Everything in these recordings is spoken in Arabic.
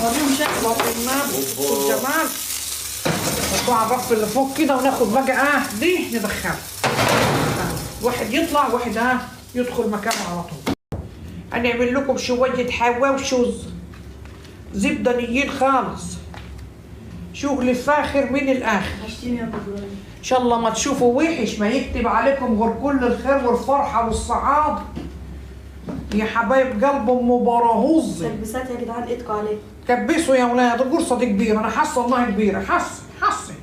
وريهم شكله الجمال. نحطوه على الرف اللي فوق كده وناخد بقى دي ندخلها. واحد يطلع واحد يدخل مكانه على طول. هنعمل لكم شوية حواوشوز زبدة نيين خالص، شغل فاخر من الآخر. إن شاء الله ما تشوفوا وحش، ما يكتب عليكم غير كل الخير والفرحة والسعادة يا حبايب قلب ام براهوز. تلبسات يا جدعان ايدكم عليه. كبسوا يا ولاد، القرصة دي كبيرة، أنا حاسة والله كبيرة، حاسة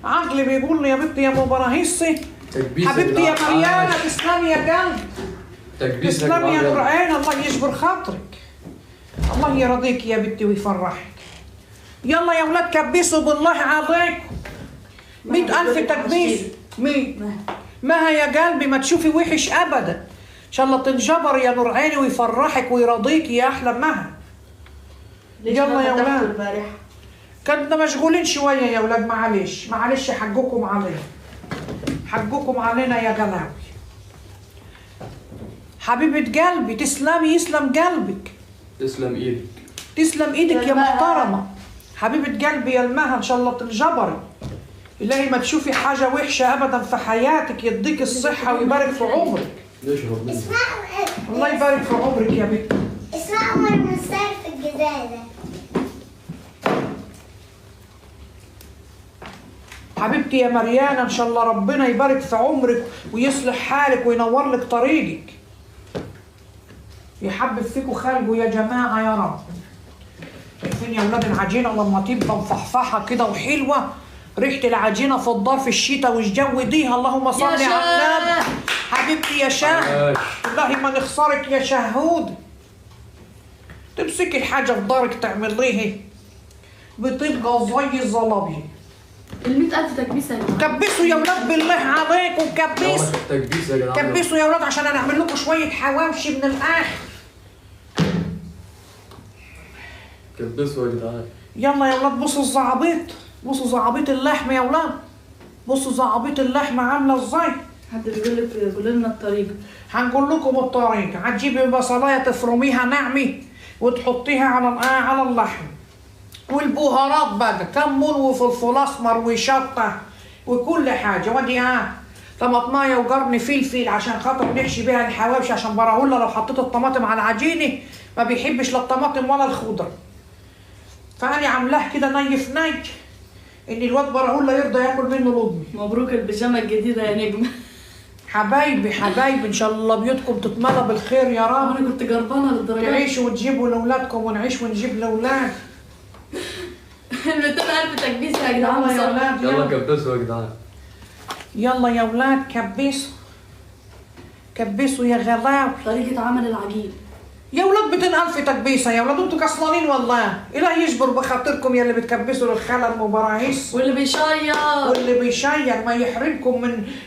عقلي بيقول لي يا بنتي يا ام براهيسي حبيبتي يا مريانة تسلمي يا قلب، تسلمي يا نور عين، الله يجبر خاطرك، الله يرضيك يا بنتي ويفرحك. يلا يا ولاد كبسوا بالله عليكم 100,000 تكبيس. ما يا قلبي ما تشوفي وحش ابدا، ان شاء الله تنجبر يا نور عيني ويفرحك ويرضيك يا احلى مها. يلا يا ولاد كنا مشغولين شويه يا ولاد، معلش حقكم علينا، حقكم علينا يا جلاوي. حبيبه قلبي تسلمي، يسلم قلبك، تسلم ايدك، تسلم ايدك يا محترمه حبيبه قلبي يا المها، ان شاء الله تنجبري، إلهي ما تشوفي حاجه وحشه ابدا في حياتك، يديك الصحه ويبارك في عمرك. الله يبارك في عمرك يا بنتي. اسمها عمر منصر في الجزائر. حبيبتي يا مريانة ان شاء الله ربنا يبارك في عمرك ويصلح حالك وينور لك طريقك، يحبب فيكم خلقه يا جماعة يا رب. شايفين يا ولاد العجينة لما تبقى مفحفحة كده وحلوة، ريحة العجينة في الدار في الشتاء والجو دي، اللهم صل على النبي. حبيبتي يا شاه، والله ما نخسرك يا شهود. تمسكي الحاجة في دارك تعمليها بتبقى زي الزلابية. 100,000 تكبيسة يا جماعة. كبسوا يا ولاد بالله عليكم، كبسوا تكبيسة يا جدعان، كبسوا يا ولاد عشان هنعمل لكم شوية حواوشي من الآخر. كبسوا يا جدعان. يلا يا ولاد بصوا الزعابيط، بصوا زعابيط اللحمة يا ولاد، بصوا زعابيط اللحمة عاملة ازاي. حد بيقول لك قولي لنا الطريقة. هنقول لكم الطريقة. هتجيبي بصلاية تفرميها ناعمة وتحطيها على اللحم، والبهارات بقى كمون وفلفل اسمر وشطة وكل حاجة، ودي طماطمايه وقرن فلفل عشان خاطر نحشي بيها الحواوشي، عشان براهولا لو حطيت الطماطم على العجينة ما بيحبش لا الطماطم ولا الخضرة، فأنا عاملاه كده نيف ان الواد براهولا يرضى ياكل منه لقمة. مبروك البيجامة الجديدة يا نجمة. حبايبي ان شاء الله بيوتكم تتملى بالخير يا رب. انا كنت جربانة للدرجة تعيشوا وتجيبوا لاولادكم ونعيش ونجيب لاولاد. 200,000 تكبيسة يا جدعان. يلا يا ولاد يلا كبسوا يا جدعان. يلا يا ولاد كبسوا يا غلاوي. طريقة عمل العجين يا ولاد 200,000 تكبيسه يا ولاد، انتوا كسلانين والله. اله يجبر بخاطركم يا اللي بتكبسوا للخلل وبراهيس، واللي بيشير ما يحرمكم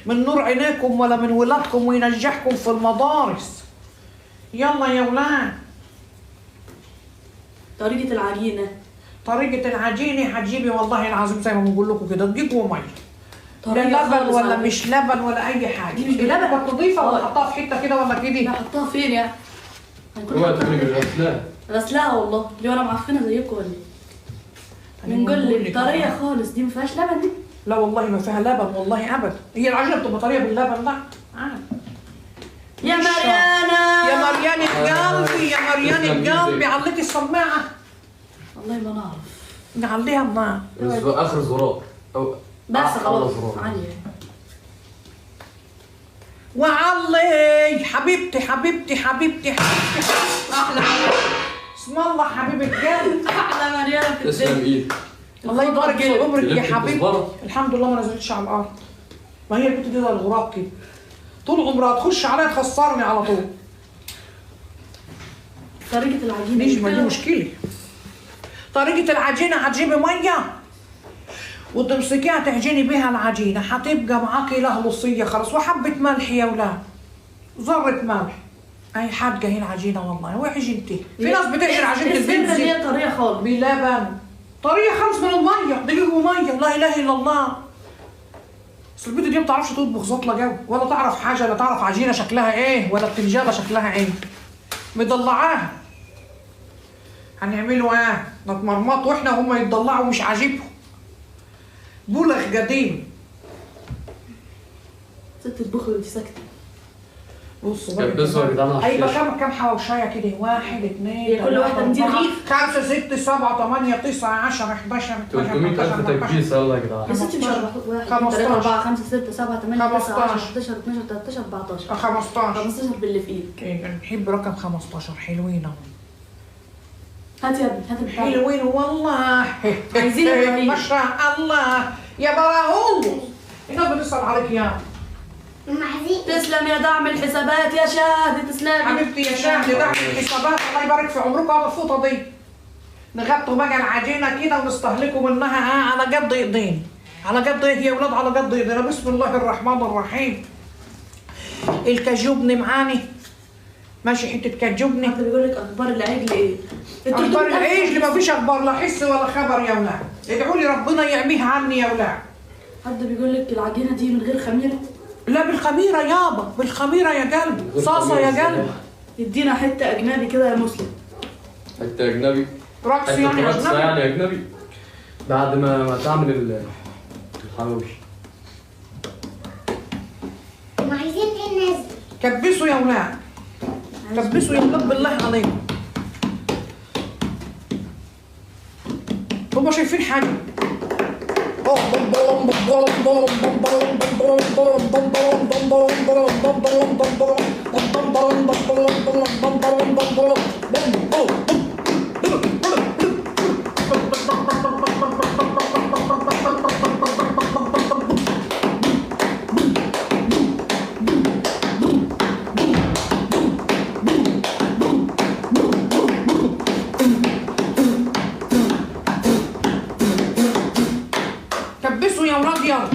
من نور عينيكم ولا من ولادكم وينجحكم في المدارس. يلا يا ولاد. طريقة العجينة هتجيبي والله العظيم زي ما بنقول لكم كده دقيق وميه، لا لبن ولا مش لبن ولا اي حاجه. دي مش بلبن تضيفها ولا حطها في حته كده ولا كده؟ لا حطها فين يعني؟ اوعى تكوني غسلاها. غسلاها والله، ليه وانا معفنه زيكم ولا ايه؟ بنقول لك طريه خالص، دي ما فيهاش لبن دي؟ لا والله ما فيها لبن والله ابدا، هي العجينه بتبقى طريه باللبن. لا يا مريانة يا مريانة قلبي، يا مريانة قلبي، عليتي السماعه. والله ما نعرف نعليها النار اخر زرار بس خلاص علي وعلي. حبيبتي احلى اسم الله حبيبه قلبي، احلى مريانة في تسلم ايدك. الله يبارك في عمرك يا حبيبتي. الكزبرة. الحمد لله ما نزلتش على الارض، ما هي البنت دي زي الغراب كده طول عمرها تخش عليا تخسرني على طول. طريقة العجينة نجمة دي مشكلة. طريقة العجينة هتجيبي مية وتمسكيها تعجني بيها العجينة، هتبقى معاكي لهلصية خلاص، وحبة ملح يا ولاد، ذرة ملح. أي حاجة هي العجينة والله وحش انت. في ناس بتعجن عجينة البيتزا هي طرية خالص بلبن، طرية خالص من المية، دقيق ومية، لا إله إلا الله. بس البنت دي ما بتعرفش تطبخ زطلة جو، ولا تعرف حاجة، لا تعرف عجينة شكلها إيه، ولا بتنجانة شكلها إيه، مدلعاها. هنعملوا ايه؟ نتمرمطوا واحنا وهم يتضلعوا مش عاجبهم. بلغ قديم. ست تطبخي وانت ساكته. بصوا بقى كبسوا يا جدعان على هيبقى الشاشة. كام حواوشايه كده؟ 1 2 هي كل واحدة 200 رغيف. 5 6 7 8 9 10 11 300,000 تكبيسة يلا يا جدعان. يا ستي مش 1 2 15. 3 4 5 6 7 8 9 10 15. 11 12 13 14 15 15 باللي في ايدك. إيه، نحب رقم 15 حلوين اهو. هات يا ابني هات البتاع. حلوين والله. عايزين إبراهيم. ما شاء الله يا براهوم. الناس بتسأل عليك يا عايزين تسلم يا دعم الحسابات يا شاهد تسلم حبيبتي يا شاهد دعم الحسابات. الله يبارك في عمركم على الفوطه دي. نغطوا بقى العجينه كده ونستهلكوا منها على قد ايدين. على قد ايه يا ولاد؟ على قد ايدينا. بسم الله الرحمن الرحيم. الكجبن معاني ماشي. حته كجبن. حد بيقول لك اخبار العجل ايه؟ اخبار العجل ما فيش اخبار لا حس ولا خبر يا ولاد. ادعوا لي ربنا يعميها عني يا ولاد. حد بيقول لك العجينه دي من غير خميره؟ لا بالخميره يابا، بالخميره يا قلب. صاصه يا قلب. يدينا حته اجنبي كده يا مسلم. حتى أجنبي. رقص يعني حتة رقصة اجنبي. يعني أجنبي. بعد ما تعمل الحواوشي. عايزين ايه الناس دي؟ كبسوا يا ولاد. كبسوا يا ولاد بالله عليكم. هما شايفين حاجه؟ كبسوا يا ولاد يلا.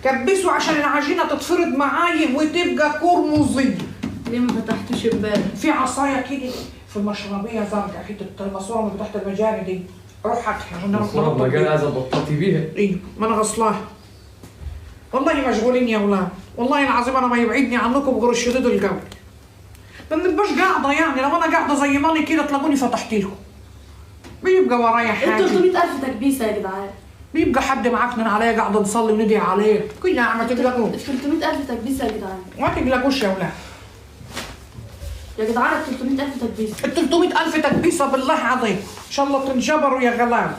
كبسوا عشان العجينه تتفرد معايا وتبقى كرمزيه. ليه ما فتحتوش امبارح؟ في عصايه كده في مشربيه زرقاء حته ماسوره من تحت المجاري دي. روح هاتها عشان نعرف مصورة نربط مجال بيها. عايزة بطاطي بيها. ايه ما انا غصلاها. والله مشغولين يا ولاد. والله العظيم انا ما يبعدني عنكم غير الشديد الجو. ما بنبقاش قاعده يعني. لو انا قاعده زي مالي كده تلاقوني فتحت لكم. بيبقى ورايا ال حاجه. 300,000 تكبيسه يا جدعان. بيبقى حد معكنن عليا قاعده نصلي وندعي عليه. كلنا ما تقلقوش. 300,000 تكبيسه يا جدعان. ما تقلقوش يا ولاد. يا جدعان ال 300,000 تكبيسه. ال 300,000 تكبيسه بالله عظيم. ان شاء الله تنجبروا يا غلام.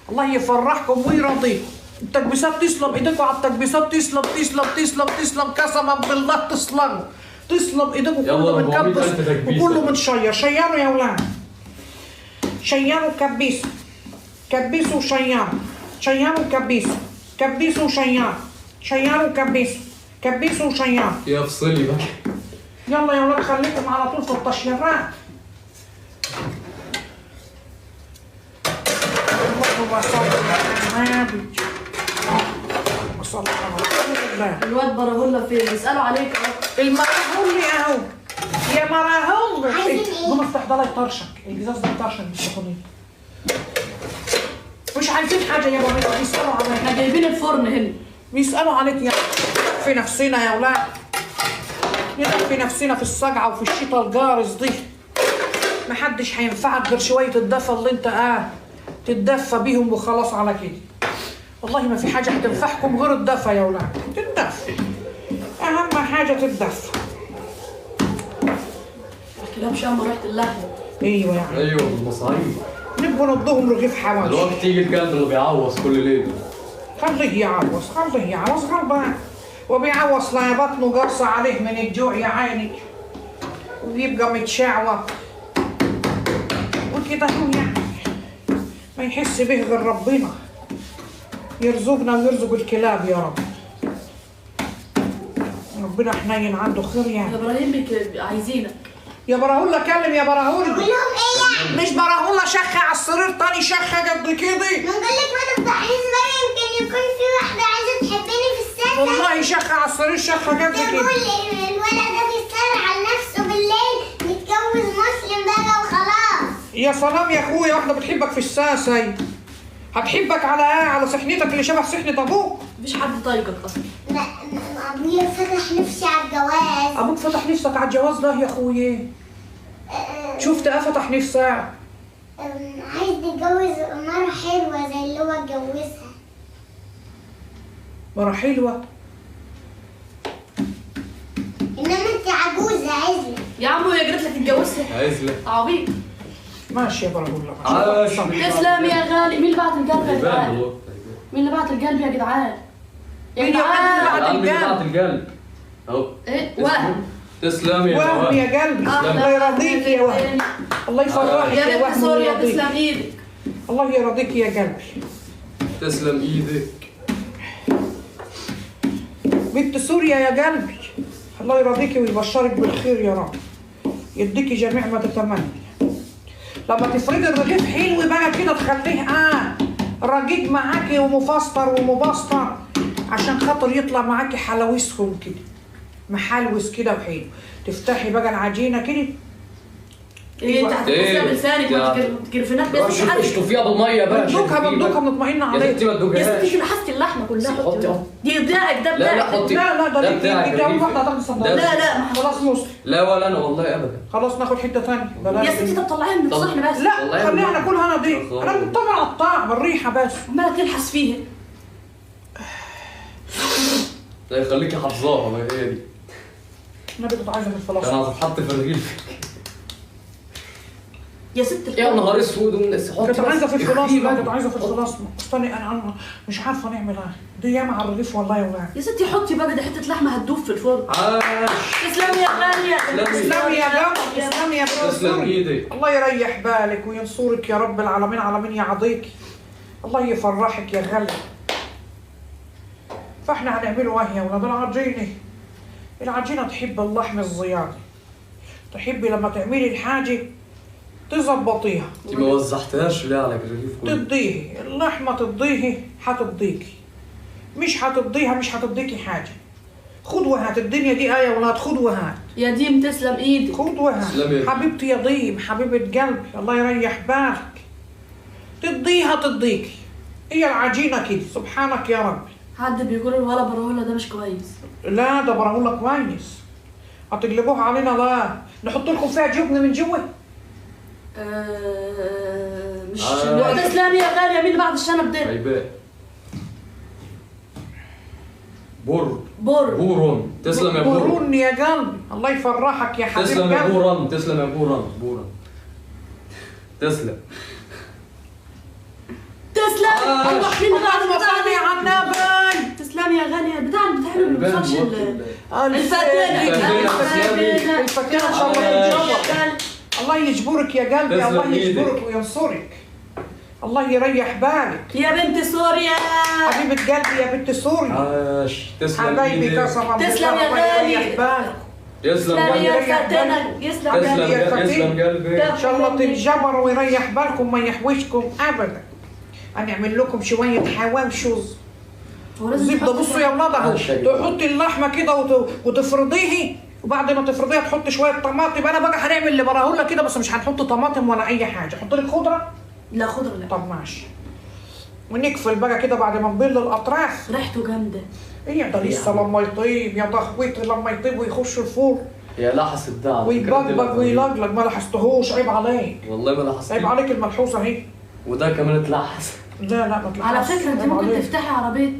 الله يفرحكم ويرضيكم. التكبيسات تسلم ايديكم على التكبيسات. تسلم تسلم تسلم تسلم قسما بالله تسلم. تسلم ايديكم. كله يلا متكبس 400,000 تكبيسة. وكله متشير. شيروا يا ولاد. شيروا كبيسوا. كبيسوا وشيروا. شيروا كبيسوا. كبيسوا وشيروا. شيروا كبيسوا. كبيسوا وشيروا. يا افصلي بقى. يلا يا ولاد خليكم على طول في التشييرات. اللهم صل على النبي. اللهم صل على رسول الله. الواد براهولا فين؟ يسالوا عليك اهو. المراهولي اهو. يا مراهولي. عايزين ايه؟ قوم افتح ده لا يطرشك. الجزاز ده يطرشك بالسخونية. مش عايزين حاجة يا بابا. بيسألوا عليك. احنا جايبين الفرن هنا. بيسألوا عليك يا في نفسنا يا ولاد. نكفي نفسنا في الصقعة وفي الشتاء الجارس دي. محدش هينفعك غير شوية الدفى اللي انت تتدفى بيهم وخلاص على كده. والله ما في حاجة هتنفعكم غير الدفى يا ولاد. تتدفى. أهم حاجة تتدفى. الكلاب شم ريحه اللحمه. ايوه يعني. ايوه بالمصاريف. نبقوا ندوهم رغيف حواوشي. الوقت يجي الكلب اللي بيعوص كل ليله. خليه يعوص. خليه يعوص غلبان. وبيعوص لا بطنه قرصة عليه من الجوع يا عيني. ويبقى متشعوط. وكده هو يعني. ما يحس به غير ربنا. يرزقنا ويرزق الكلاب يا رب. ربنا حنين عنده خير يعني. يا ابراهيم عايزينك. يا براهولا كلم يا براهولا. اقول لهم ايه يعني؟ مش براهولا شخة على السرير تاني شخة قد كده. نقول لك ما تفتحيش بقى يمكن يكون في واحدة عايزة تحبني في السنة. والله شخة على السرير شخة قد تقول كده. الولد ده بيسهر على نفسه بالليل يتجوز مسلم بقى وخلاص. يا سلام يا اخويا. واحدة بتحبك في الساسة. هتحبك على ايه؟ على سحنتك اللي شبه سحنة ابوك. مفيش حد طايقك اصلا. لا ابويا فتح نفسي على الجواز. ابوك فتح نفسك على الجواز ده يا اخويا. شفت فتح نفسه. عايز يتجوز مرة حلوة زي اللي هو اتجوزها. مرة حلوة؟ انما انت عجوزة عزلة. يا عمو هي جرت لك تتجوزها؟ عزلة عبيط. ماشي يا براهولا. تسلم يا غالي. مين اللي بعت القلب يا جدعان؟ مين اللي بعت القلب يا جدعان؟ يا جدعان عمي اللي بعت القلب اهو. ايه وهم. تسلم يا وهم يا قلبي. الله يرضيك يا وهم. الله يفرحك يا يا بنت وهم سوريا ويرضيك. تسلم ايدك. الله يرضيك يا قلبي. تسلم ايدك. بنت سوريا يا قلبي. الله يرضيكي ويبشرك بالخير يا رب. يديكي جميع ما تتمنى. لما تفردي الرغيف حلو بقى كده تخليه رقيق معاكي ومفسطر ومبسطر عشان خاطر يطلع معاكي حلاويسهم كده. محلوس كده وحلو. تفتحي بقى العجينه كده. ايه انت هتتكسر بلسانك ما تكرفناش بس مش حد اشطفيها بالميه بقى. بدوكها مطمئنه يا عليك. ستي ما يا تدوقهاش. ستي لحست اللحمه كلها. حطي اهو. دي بتاعك ده لا بتاعك. حطي. لا ده ليكي بتاعك. دي اول واحده هتاخدي الصندوق. لا ما خلاص مسلم. لا ولا انا والله ابدا. خلاص ناخد حته ثانيه. يا ستي طب طلعيها من الصحن بس. لا خليها ناكلها انا دي. انا مطمن على الطعم الريحه بس. عماله تلحس فيها. لا يخليكي حافظاها ما هي دي. النبي كنت عايزه في الفلافل. كان هتتحط في الرغيف. يا ست يا نهار اسود والناس كنت عايزه في الفلافل. كنت عايزه في الفلافل. استني انا مش عارفه نعملها دي ياما على الرغيف والله يا ولاد. يا ستي حطي بقى دي حته لحمه هتدوب في الفرن. عاش. تسلمي يا غاليه. تسلمي يا جماعه. تسلمي يا تسلم ايدك. الله يريح بالك وينصرك يا رب العالمين على من يعضيك. الله يفرحك يا غالي. فاحنا هنعمله ايه يا ولاد؟ العجينه تحب اللحم الزياده. تحبي لما تعملي الحاجه تظبطيها. انت ما وزعتهاش ليه على الرغيف كله؟ تضيهي اللحمه تضيهي هتضيكي. مش هتضيها مش هتضيكي حاجه. خد وهات الدنيا دي يا ولاد. خد وهات. يا ديم تسلم ايدك. خد وهات حبيبتي يا ضيم حبيبه قلبي. الله يريح بالك. تضيها تضيكي. هي العجينه كده سبحانك يا رب. حد بيقول الولا براهولا ده مش كويس. لا ده براهولا كويس. هتقلبوها علينا؟ لا نحط لكم فيها جبنه من جوه. مش تسلمي يا غاليه. مين بعد الشنب ده؟ هيبان. بورون. تسلم يا بورون. بورون يا قلبي. الله يفرحك يا حبيبي. تسلم يا بورون. تسلم يا بورون. تسلم. الله فين بعد ما صلي على النبي. تسلمي يا غاليه. بتاعنا ما بنوصلش الفاتنه. الفاتنه ان شاء الله تتجور. الله يجبرك يا قلبي. الله يجبرك وينصرك. الله يريح بالك يا بنت سوريا. حبيبة قلبي يا بنت سوريا. عاش. تسلم حبايبي قسما بالله. تسلم يا غالي. يسلم يا فاتنة. يسلم قلبي. ان شاء الله تنجبروا ويريح بالكم ما يحوشكم ابدا. هنعمل لكم شويه حواوشوز زبده. بصوا يا ولاد اهو. تحطي اللحمه كده وتفرضيه وبعد ما تفرضيها تحطي شويه طماطم. انا بقى هنعمل لبراهولا كده بس مش هنحط طماطم ولا اي حاجه. حط لك خضره. لا خضره لا. طب ماشي. ونقفل بقى كده بعد ما نبل الاطراف. ريحته جامده. ايه ده لسه لما يطيب يا تخويط. لما يطيب ويخش الفرن يا لحس الدعم ويبقبق ويلقلق. ما لاحظتهوش. عيب عليك. والله ما لاحظت. عيب عليك الملحوسه اهي. وده كمان اتلحس. لا ما تلحقش. على فكره انت ممكن تفتحي عربيه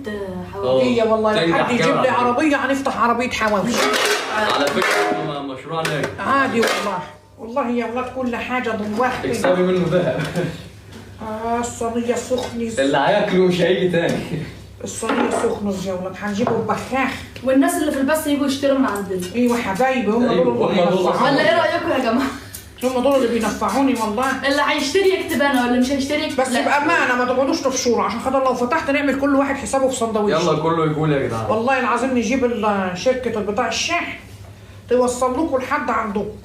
حواوشي. هي والله لو حد يجيب لي عربيه هنفتح عربيه حواوشي. على فكره مشروع ناجح. عادي والله يا ولاد كل حاجه دلوقتي. تكسبي منه ذهب. الصينيه سخنه. اللي هياكله مش هيجي تاني. الصينيه سخنه يا ولاد. هنجيبه ببخاخ. والناس اللي في البث يجوا يشتروا من عندنا. ايوه حبايبي هم دول ولا ايه رايكم يا جماعه؟ هم دول اللي بينفعوني والله. اللي هيشتري يكتب انا واللي مش هيشتري يكتب. بس بامانه ما تقعدوش تفشوروا عشان خاطر لو فتحت نعمل كل واحد حسابه في صندوتش. يلا كله يقول يا جدعان. والله العظيم نجيب شركه بتاع الشحن توصل لكم لحد عندكم.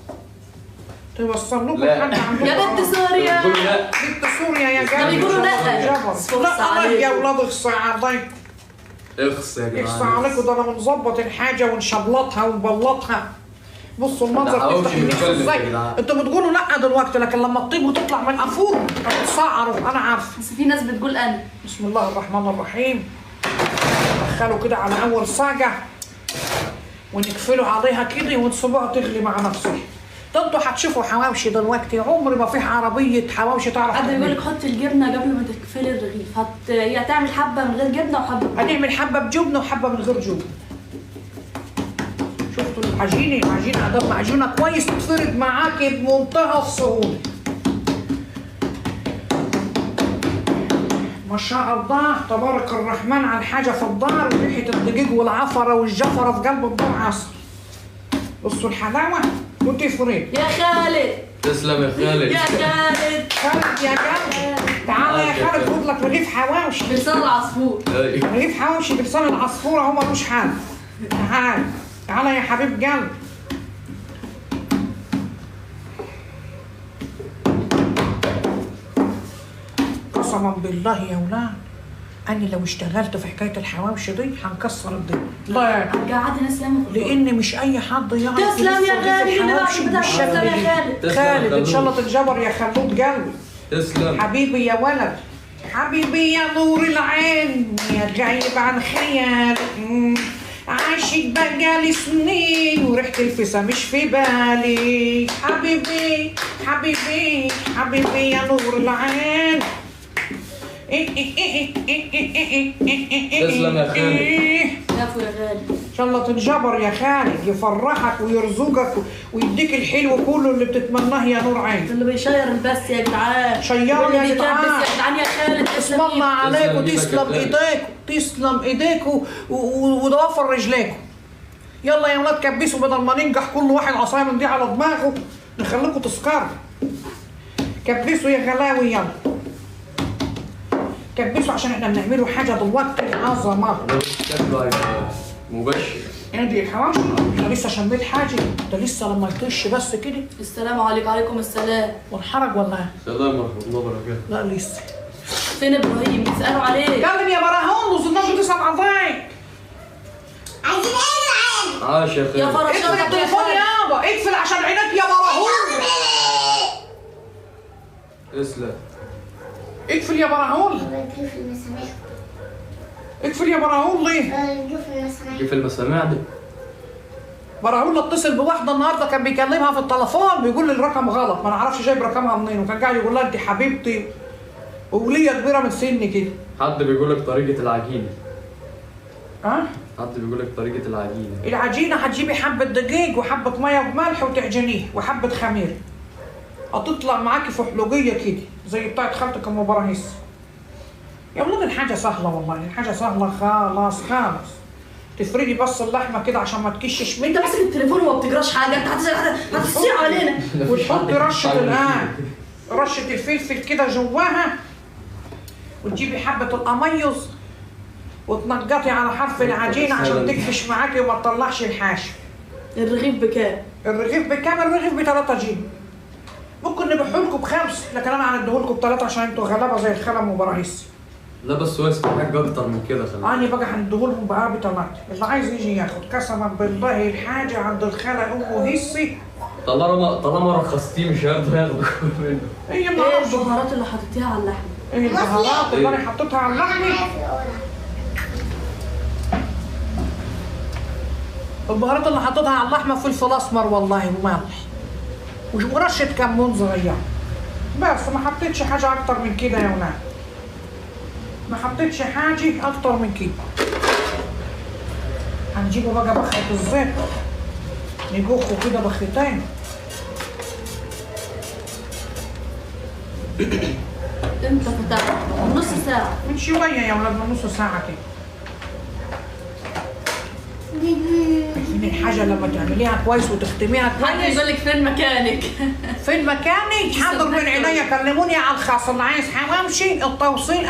توصل لكم لحد عندكم. يا بنت سوريا. بنت سوريا يا جماعه. بيقولوا لا يا ولاد اخصى عليك. اخصى يا جدعان. اخصى عليكم. ده انا بنظبط الحاجه ونشبلطها ونبلطها. بصوا المنظر تفتح النفس ازاي. انتوا بتقولوا لا دلوقتي لكن لما تطيب وتطلع من الفور هتتصعروا. انا عارفه. بس في ناس بتقول انا. بسم الله الرحمن الرحيم. ندخله كده على اول صاجه ونقفله عليها كده ونسيبوها تغلي مع نفسها. ده انتوا هتشوفوا حواوشي دلوقتي، عمر ما في عربيه حواوشي تعرف حد بيقول تعملها. لك حطي الجبنه قبل ما تقفلي الرغيف، هي تعمل حبه من غير جبنه وحبه هنعمل حبه بجبنه وحبه من غير جبنه. شفتوا العجينه ادام معجونه كويس تتفرد معاكي بمنتهى السهوله. ما شاء الله تبارك الرحمن على الحاجه في الدار، وريحه الدقيق والعفره والجفره في قلب الدار عسل. بصوا الحلاوه وتفرد. يا خالد تسلم يا خالد. يا خالد خالد يا خالد تعالى يا خالد خد لك رغيف حواوشي. بلسان العصفور. رغيف حواوشي بلسان العصفوره هو ملوش حل. تعال تعالى يا حبيب قلب. قسما بالله يا ولاد أنا لو اشتغلت في حكاية الحواوشي دي هنكسر الدنيا. لا قعدي ناس ياما في لأن مش أي حد يعرف تسلم يا يلف رغيف خالد. الحواوشي تسلم بالشكل يا دي. خالد. خالد إن شاء الله تتجبر يا خلود قلبي. تسلم حبيبي يا ولد، حبيبي يا نور العين، يا غايب عن خيالي، عاشق بقالي سنين وريحة الفسا مش في بالي. حبيبي حبيبي حبيبي يا نور العين. تسلم يا خالد. يافو يا غالي. ان شاء الله تنجبر يا خالد، يفرحك ويرزقك ويديك الحلو كله اللي بتتمناه يا نور عين. اللي بيشير البث يا جدعان. شيروا يا واللي جدعان. بيكبس يا جدعان يا خالد. اسم الله عليكم، تسلم ايديكم تسلم ايديكم وضوافر رجليكم. يلا يا ولاد كبسوا بدل ما ننجح كل واحد عصايه من دي على دماغه نخليكم تسكروا. كبسوا يا غلاوي يلا كبسوا عشان احنا بنعملوا حاجه دلوقتي عظمه. شكله هيبقى مبشر. ادي الحواوشي انا لسه شميت حاجه، ده لسه لما يطش بس كده. السلام عليكم. وعليكم السلام. والحرج ولا ايه؟ سلام ورحمه الله وبركاته. لا لسه. فين ابراهيم؟ بيسالوا عليك. كلم يا براهون وزناش بتسال عن ضيق. عايزين ايه معانا؟ عاش يا خالد. يا اقفل فراشات يا التليفون خالد. يابا، اقفل عشان عينك يا براهون. تسلم. اقفل يا براهون، نجيب المسامير. اقفل يا براهون ليه؟ نجيب المسامير. كيف المسامع دي؟ براهون اتصل بواحده النهارده كان بيكلمها في التليفون بيقول لي الرقم غلط، ما نعرفش جايب رقمها منين، وكان قاعد يقول لها انت حبيبتي ووليه كبيره من سني كده. حد بيقول لك طريقه العجينه. ها؟ حد بيقول لك طريقه العجينه. العجينه هتجيبي حبه دقيق وحبه ميه وملح وتعجنيه وحبه خميره. هتطلع معاكي فحلوقيه كده زي بتاعت خالتك ام براهيس. يا ولاد الحاجه سهله والله، الحاجه سهله خالص خالص. تفردي بس اللحمه كده عشان ما تكشش انت ماسك التليفون وما بتجراش حاجه، انت هتصيع علينا. وتحطي رشه الان رشه الفلفل كده جواها، وتجيبي حبه القميص وتنقطي على حرف العجينه عشان تكفش معاكي وما تطلعش الحاشي. الرغيف بكام؟ الرغيف بكام؟ الرغيف ب3 جنيه. ممكن نبيعهولكوا ب5، لكن انا هنديهولكوا ب3 عشان انتوا غلابه زي الخلم وبراهيس. لا بس هو يستحق اكتر من كده خلي. انا بقى هنديهولهم بقى ب3، اللي عايز يجي ياخد. قسما بالله الحاجه عند الخاله امه هسي. طالما رخصتيه مش هيرضوا ياخدوا منه. هي ايه ما البهارات اللي حطيتيها على اللحمه؟ ايه البهارات اللي انا حطيتها على اللحمه؟ البهارات اللي حطيتها على اللحمه فلفل اسمر والله وملح ورشه كمون صغيره بس، ما حطيتش حاجه اكتر من كده يا ولاد، ما حطيتش حاجه اكتر من كده. هنجيبه بقى بخة الزيت نبخه كده بختين. امتى فتحت؟ نص ساعه. من شويه يا ولاد، من نص ساعه كده. من الحاجه لما تعمليها كويس وتختميها حد كويس. يقول لك فين مكانك؟ فين مكاني؟ حاضر من عينيا، كلموني على الخاص اللي عايز حواوشي التوصيل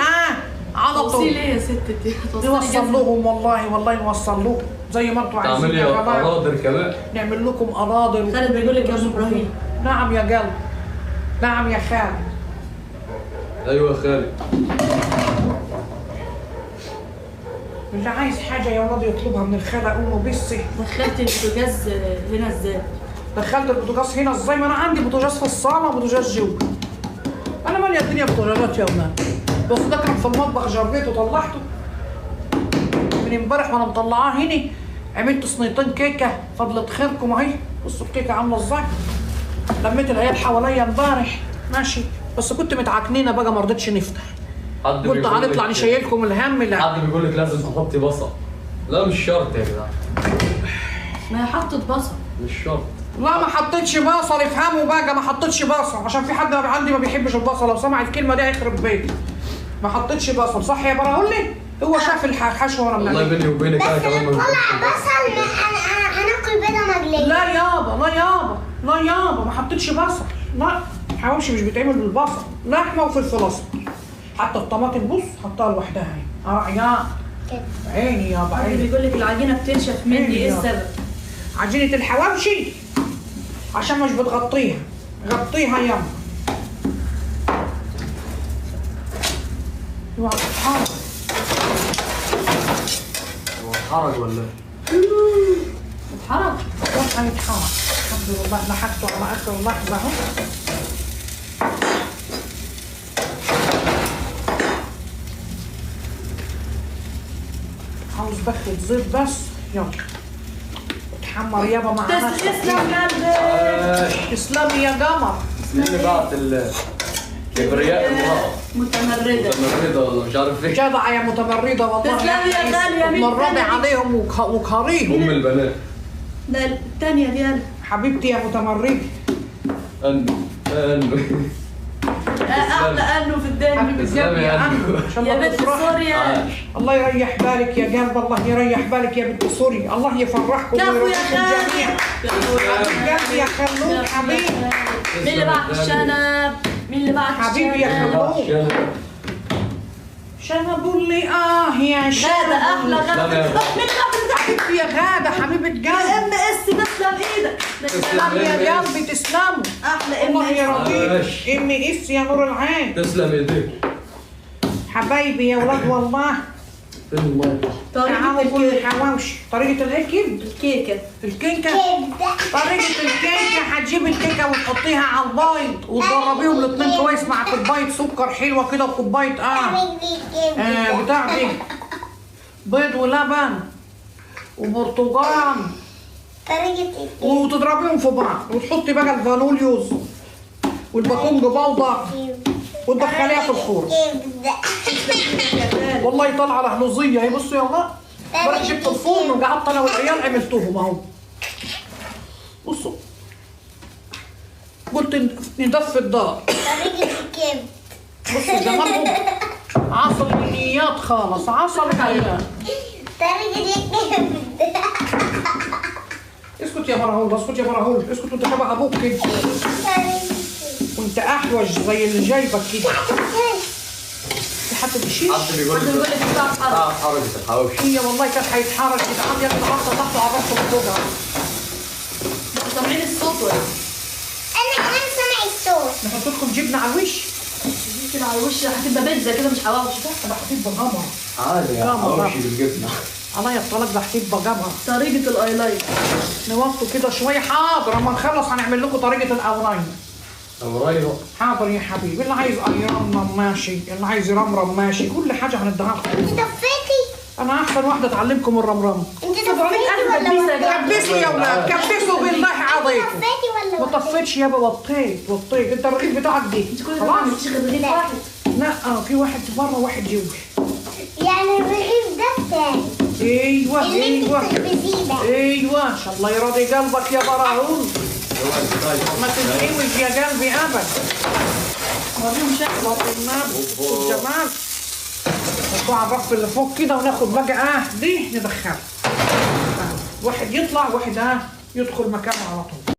على طول. توصيل ايه يا ست دي؟ نوصل لهم والله نوصل لهم زي ما انتوا عايزين تعملي يا جماعه. قرادر كمان. نعمل لكم قرادر. خالد بيقول لك يا ابن ابراهيم. نعم يا قلب، نعم يا خالد. ايوه يا خالد. اللي عايز حاجه يا ولاد يطلبها من الخاله امه بس. دخلت البوتاجاز هنا ازاي؟ دخلت البوتاجاز هنا ازاي؟ ما انا عندي بوتاجاز في الصاله وبوتاجاز جوه. انا ماليه الدنيا بوتاجازات يا ولاد، بس ده كان في المطبخ جريته وطلعته من امبارح وانا مطلعاه هنا. عملت صينيتين كيكه فضلت خيركم اهي. بصوا الكيكه عامله ازاي، لميت العيال حواليا امبارح ماشي، بس كنت متعكنينه بقى ما رضيتش نفتح. حد قلت بيقول هنطلع لك- نشيلكم الهم. لا حد بيقول لك لازم تحطي بصل. لا مش شرط يا جدعان، ما هي حطت بصل. مش شرط. لا ما حطيتش بصل، افهموا بقى ما حطيتش بصل، عشان في حد عندي ما بيحبش البصل، لو سمع الكلمه دي هيخرب بيتي. ما حطيتش بصل صح يا براهولي؟ هو شاف الحشوه وانا والله بنعمل. بيني وبينك انا بس كمان ما طلع بحبش بصل هناكل بيضة مقلية. لا يابا لا يابا لا يابا ما حطيتش بصل. لا الحواوشي مش بيتعمل بالبصل، لحمه وفلفل اسمر. حتى الطماطم بص حطها لوحدها اهي. يا عيني يابا اللي عيني. بيقول لك العجينه بتنشف مني، ايه إيه السبب؟ عجينه الحواوشي عشان مش بتغطيها، غطيها يابا. يقعد يتحرك. هو اتحرج ولا ايه؟ اتحرك. والله هيتحرك. الحمد لله لحقته على اخر لحظه اهو. عاوز بخة زيت بس. يلا اتحمر يابا مع نفسك. تسلم قلبك. تسلمي يا قمر. مين اللي بعت الكبرياء المرأة؟ متمرده. متمردة ولا مش عارف ايه؟ جدعة يا متمردة والله. تسلمي يا غالية، مين مرضي تاني؟ عليهم وكاريهم. ام البنات. ده الثانيه دي قلب. حبيبتي يا متمردة. انو احلى انه في الدنيا. حبيبة تسلمي قلبي يا يا أنو. أنو. إن شاء يا الله بنت تفرحي. سوريا. عاش. الله يريح بالك يا قلب، الله يريح بالك يا بنت سوري، الله يفرحكم كفو يا ويرحمكم خالد. جميعا. حبيب قلبي يا خلود حبيبي. مين اللي بعت الشنب؟ مين اللي بعت حبيبي يا الشنب؟ خلود. شنبوا لي يا غادة شنب. احلى غادة. لا، لا. مين اللي بعت حبيبتي يا غادة حبيبة قلبي. ام اس تسلم ايدك. تسلم يا قلبي تسلموا. احلى ام الله اس. يرضيك. ماشي. امي اس يا نور العين. تسلم ايديك. حبايبي يا ولاد والله. فين المايك؟ طريقة تعالوا كل الكيكة. الحواوشي. طريقة الكبد. الكيكة. الكيكة. كبدة. طريقة الكيكة هتجيب الكيكة وتحطيها على البيض وتضربيهم الاتنين كويس مع كوباية سكر حلوة كده وكوباية بتاع دي بيض ولبن وبرتقال طريقة الكبدة. وتضربيهم في بعض وتحطي بقى الفانوليوز والباكونج بودر وتدخليها في الفرن. كبدة. والله طالعة لهلوزية. هي بصوا يلا بقى جبت الفرن وقعدت انا والعيال عملتهم اهو. بصوا قلت ندفي الدار. طريقة الكبدة. بصوا جمالهم عصر النيات خالص، عصر الحياة. طريقة الكبدة. اسكت يا براهول، اسكت يا براهول، اسكت وانت شبه ابوك كده وانت احوج زي اللي جايبك كده. في حد بيشيل؟ حد بيقول حد بيقول لك لك بتاع حرب. حركة الحواوشي. هي والله كان هيتحرك كده عندي انا النهارده تحته على راسه بتوجع. سامعين الصوت ولا؟ أنا سامع الصوت. نحط لكم جبنه على الوش. دي كده على الوش هتبقى بيتزا كده مش حواوشي. ده هتبقى جمر. عادي يا لا، حواوشي بالجبنة. الله يطلق ده هتبقى جمر. طريقة الايلاين. نوطوا كده شويه. حاضر اما نخلص هنعمل لكم طريقه الاورين. ورايا حاضر يا حبيبي. اللي عايز ايرمرم ماشي، اللي عايز يرمرم ماشي، كل حاجه هنديها لكم. أنت طفيتي؟ انا احسن واحده تعلمكم الرمرم. أنت 700,000 طفيتي ولا بيسة يا جدع. كبسوا يا ولاد كبسوا بالله عليكم. طفيتي ما ولا طفيتش يابا، وطيت انت الرغيف بتاعك دي انت كل ده خلاص. ما عملتش غير رغيف واحد. لا في واحد بره واحد جوه. يعني الرغيف ده الثاني ايوه اللي انت ايوه بتخبزيه ده. ايوه ان شاء الله يرضي قلبك يا براهون. ما تتعوج يا قلبي ابدا. وريهم شكله النبي الجمال. نحطوه على الرف اللي فوق كده وناخد بقى دي ندخلها. واحد يطلع واحد يدخل مكانه على طول.